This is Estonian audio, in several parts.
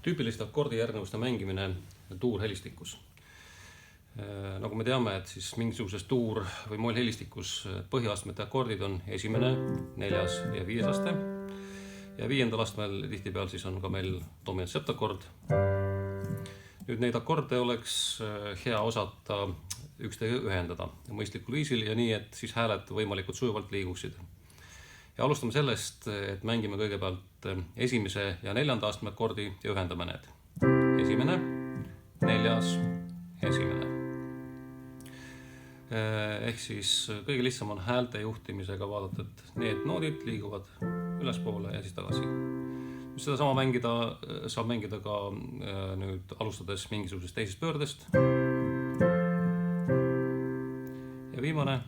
Tüüpiliste akordijärgnevuste mängimine tuurhelistikus. Nagu me teame, et siis mingisuguses tuur- või mollhelistikus põhiastmete akordid on esimene, 4. ja 5. aste. Ja 5. astmel tihtipeal siis on ka meil dominant septakord. Nüüd neid akorde oleks hea osata üksteise ühendada mõistlikul viisil ja nii, et siis hääled võimalikult sujuvalt liiguksid. Ja alustame sellest, et mängime kõigepealt esimese ja 4. astme akordi ja ühendame need. Esimene, 4., esimene. Ehk siis kõige lihtsam on häälte juhtimisega vaadata, et need noodid liiguvad ülespoole ja siis tagasi. Seda sama saab mängida ka nüüd alustades mingisugusest teisest pöördest. Ja viimane.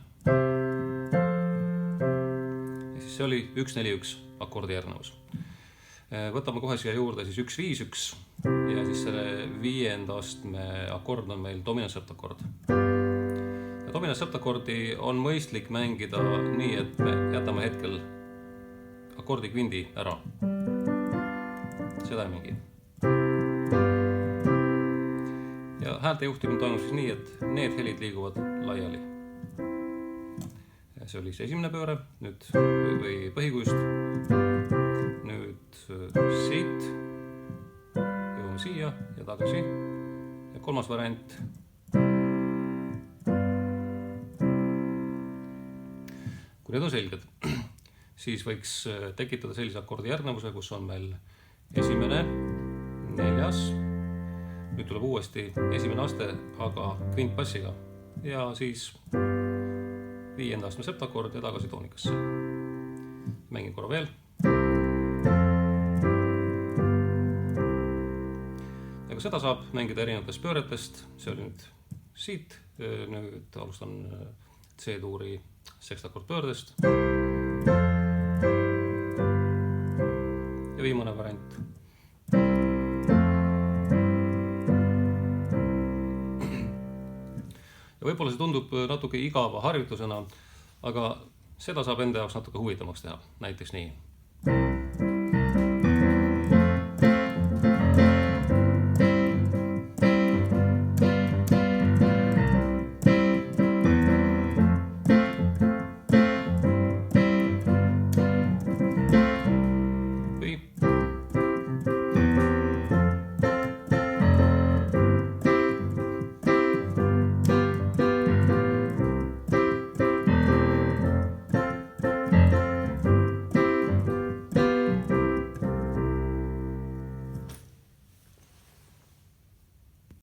See oli 1-4-1 akordijärgnevus. Võtame kohe siia juurde siis 1-5-1 ja siis selle 5. astme akord on meil dominant septakord. Ja dominant septakordi on mõistlik mängida nii, et me jätame hetkel akordi kvindi ära. Seda ei mängi. Ja häälte juhtimine toimub siis nii, et need helid liiguvad laiali. See oli see esimene pööre, nüüd või põhikujust. Nüüd siit, jõuame siia ja tagasi. Ja kolmas variant. Kui need on selged, siis võiks tekitada sellise akordi järgnevuse, kus on meil esimene, 4. Nüüd tuleb uuesti esimene aste, aga kvintpassiga. Ja siis 5. astme septakord ja tagasi toonikasse. Mängin korra veel. Ja seda saab mängida erinevatest pööretest. See oli nüüd siit. Nüüd alustan C-tuuri sekstakord pöördest. Ja viimane variant. Ja võib-olla see tundub natuke igava harjutusena, aga seda saab enda jaoks natuke huvitavaks teha. Näiteks nii.